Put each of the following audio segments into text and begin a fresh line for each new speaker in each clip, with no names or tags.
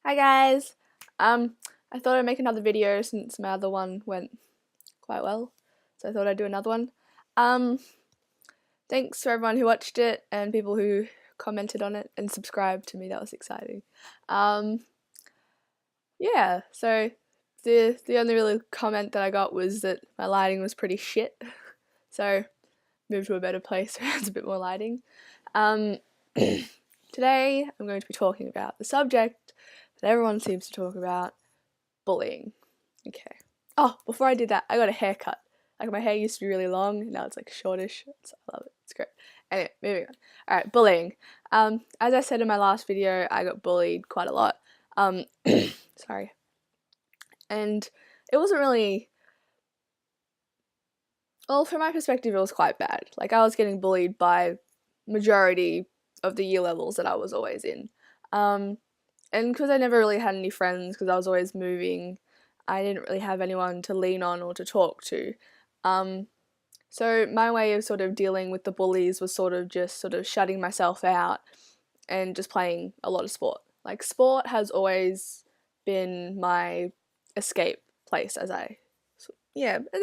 Hi guys. I thought I'd make another video since my other one went quite well, so I thought I'd do another one. Um, Thanks for everyone who watched it and people who commented on it and subscribed to me. That was exciting. Um, yeah. So the only really comment that I got was that my lighting was pretty shit. So moved to a better place where there's a bit more lighting. Um, Today I'm going to be talking about the subject that everyone seems to talk about, bullying. Okay. Oh, before I did that, I got a haircut. Like, my hair used to be really long, now it's like shortish, so I love it. It's great. Anyway, moving on. Alright, bullying. As I said in my last video, I got bullied quite a lot. Sorry. And it wasn't really, well, from my perspective, it was quite bad. Like, I was getting bullied by majority of the year levels that I was always in. And because I never really had any friends, because I was always moving, I didn't really have anyone to lean on or to talk to. So my way of sort of dealing with the bullies was sort of just sort of shutting myself out and just playing a lot of sport. Like, sport has always been my escape place, an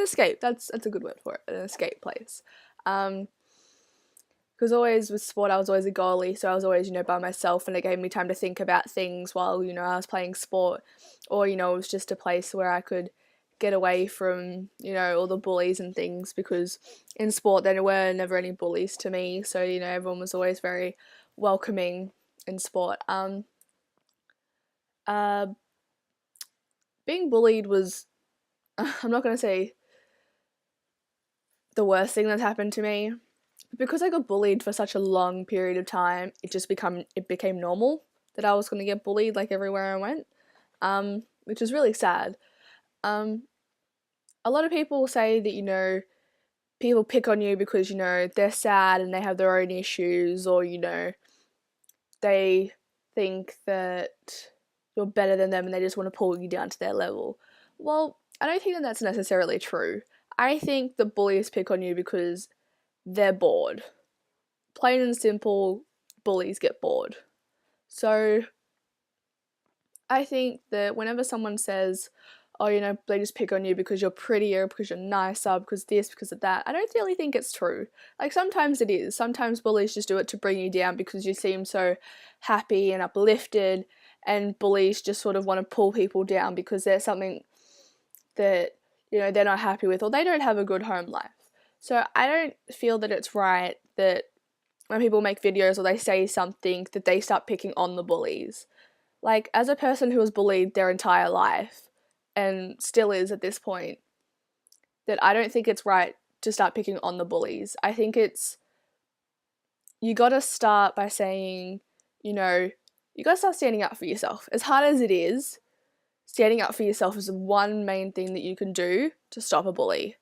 escape, that's a good word for it, an escape place. Because always with sport, I was always a goalie, so I was always, by myself, and it gave me time to think about things while, I was playing sport. Or, it was just a place where I could get away from, all the bullies and things, because in sport there were never any bullies to me, so, everyone was always very welcoming in sport. Being bullied was, I'm not going to say the worst thing that's happened to me. Because I got bullied for such a long period of time, it became normal that I was going to get bullied like everywhere I went, which is really sad. A lot of people say that, people pick on you because, they're sad and they have their own issues, or, they think that you're better than them and they just want to pull you down to their level. Well, I don't think that that's necessarily true. I think the bullies pick on you because they're bored. Plain and simple, bullies get bored. So I think that whenever someone says, oh, they just pick on you because you're prettier, because you're nicer, because this, because of that, I don't really think it's true. Like, sometimes it is. Sometimes bullies just do it to bring you down because you seem so happy and uplifted, and bullies just sort of want to pull people down because there's something that, they're not happy with, or they don't have a good home life. So I don't feel that it's right that when people make videos or they say something, that they start picking on the bullies. Like, as a person who was bullied their entire life, and still is at this point, that I don't think it's right to start picking on the bullies. I think you gotta start by saying, you gotta start standing up for yourself. As hard as it is, standing up for yourself is the one main thing that you can do to stop a bully.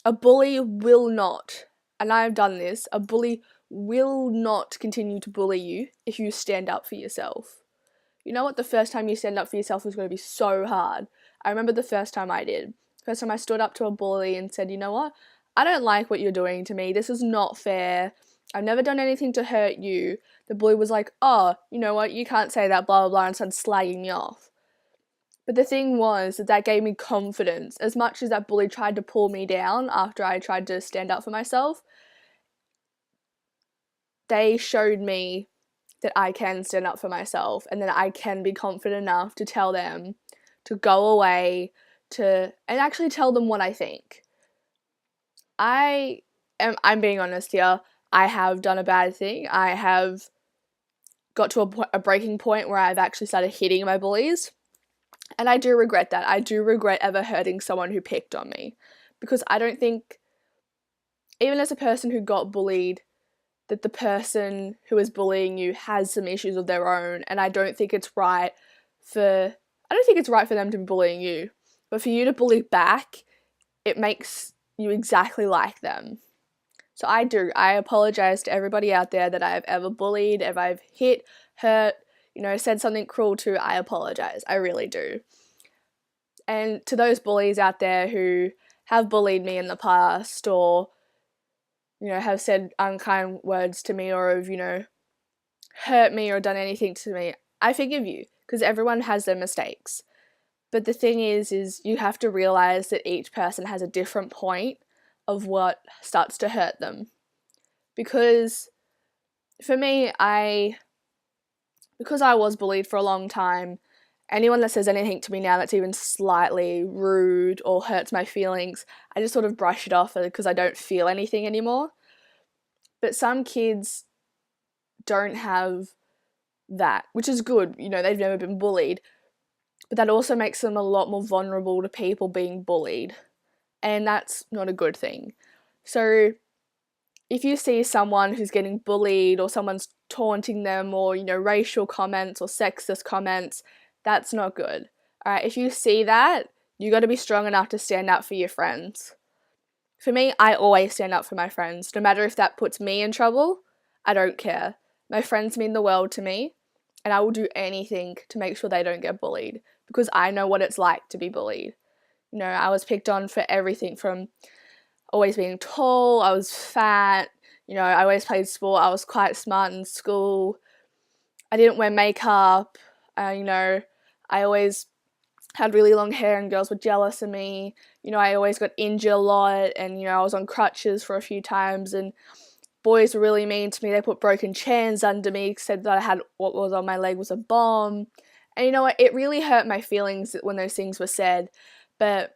A bully will not, and I've done this, a bully will not continue to bully you if you stand up for yourself. You know what? The first time you stand up for yourself is going to be so hard. I remember the first time I did. First time I stood up to a bully and said, you know what? I don't like what you're doing to me. This is not fair. I've never done anything to hurt you. The bully was like, oh, you know what? You can't say that, blah, blah, blah, and started slagging me off. But the thing was that gave me confidence. As much as that bully tried to pull me down after I tried to stand up for myself, they showed me that I can stand up for myself and that I can be confident enough to tell them to go away, and actually tell them what I think. I'm being honest here, I have done a bad thing. I have got to a breaking point where I've actually started hitting my bullies. And I do regret that. I do regret ever hurting someone who picked on me. Because I don't think, even as a person who got bullied, that the person who is bullying you has some issues of their own, and I don't think it's right for them to be bullying you. But for you to bully back, it makes you exactly like them. So I apologize to everybody out there that I've ever bullied, if I've hit, hurt, said something cruel to. I apologize. I really do. And to those bullies out there who have bullied me in the past, or have said unkind words to me, or have, hurt me or done anything to me, I forgive you. because everyone has their mistakes. But the thing is you have to realize that each person has a different point of what starts to hurt them. Because for me, because I was bullied for a long time, anyone that says anything to me now that's even slightly rude or hurts my feelings, I just sort of brush it off because I don't feel anything anymore. But some kids don't have that, which is good. You know, they've never been bullied. But that also makes them a lot more vulnerable to people being bullied. And that's not a good thing. So if you see someone who's getting bullied or someone's taunting them or, you know, racial comments or sexist comments, that's not good. All right, if you see that, you got to be strong enough to stand up for your friends. For me, I always stand up for my friends. No matter if that puts me in trouble, I don't care. My friends mean the world to me, and I will do anything to make sure they don't get bullied because I know what it's like to be bullied. You know, I was picked on for everything from always being tall, I was fat, you know, I always played sport, I was quite smart in school, I didn't wear makeup, you know, I always had really long hair and girls were jealous of me, you know, I always got injured a lot and, you know, I was on crutches for a few times and boys were really mean to me. They put broken chairs under me, said that I had what was on my leg was a bomb. And you know what, it really hurt my feelings when those things were said, but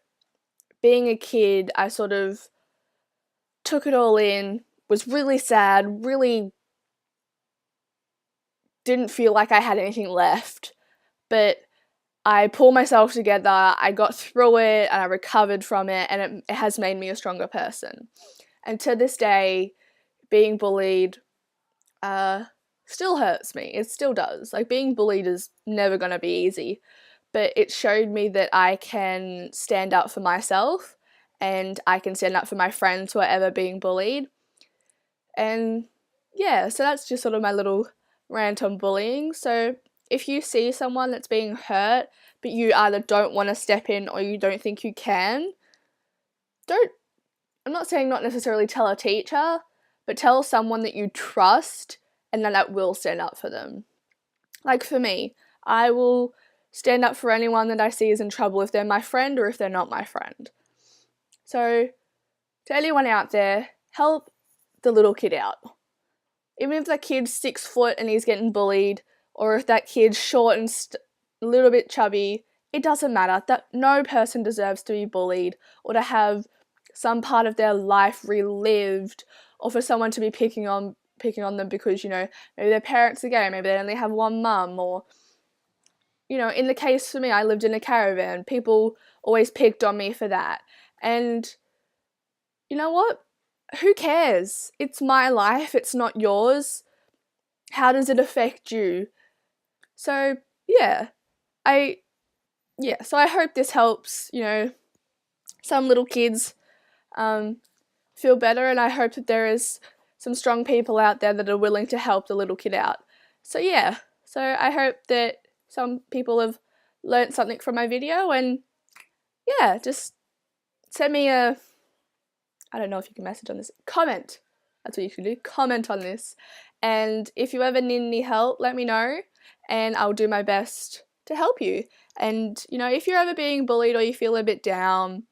being a kid, I sort of took it all in, was really sad, really didn't feel like I had anything left, but I pulled myself together, I got through it, and I recovered from it, and it has made me a stronger person. And to this day, being bullied still hurts me. It still does. Like, being bullied is never going to be easy, but it showed me that I can stand up for myself and I can stand up for my friends who are ever being bullied. And yeah, so that's just sort of my little rant on bullying. So if you see someone that's being hurt, but you either don't want to step in or you don't think you can, I'm not saying not necessarily tell a teacher, but tell someone that you trust and then that will stand up for them. Like for me, I will stand up for anyone that I see is in trouble if they're my friend or if they're not my friend. So to anyone out there, help the little kid out. Even if that kid's 6 foot and he's getting bullied, or if that kid's short and a little bit chubby, it doesn't matter. That no person deserves to be bullied or to have some part of their life relived, or for someone to be picking on them because, you know, maybe their parents are gay, maybe they only have one mum, or, you know, in the case for me, I lived in a caravan. People always picked on me for that. And you know what? Who cares? It's my life, it's not yours. How does it affect you? So, so I hope this helps, you know, some little kids feel better, and I hope that there is some strong people out there that are willing to help the little kid out. So I hope that some people have learnt something from my video, and just send me I don't know if you can message on this, comment. That's what you should do, comment on this. And if you ever need any help, let me know, and I'll do my best to help you. And, you know, if you're ever being bullied or you feel a bit down,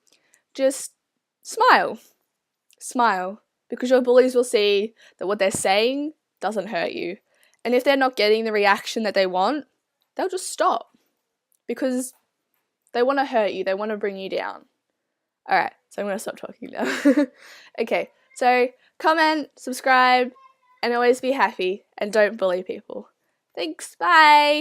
just smile, because your bullies will see that what they're saying doesn't hurt you. And if they're not getting the reaction that they want, they'll just stop because they want to hurt you, they want to bring you down. Alright, so I'm going to stop talking now. Okay, so comment, subscribe, and always be happy, and don't bully people. Thanks, bye!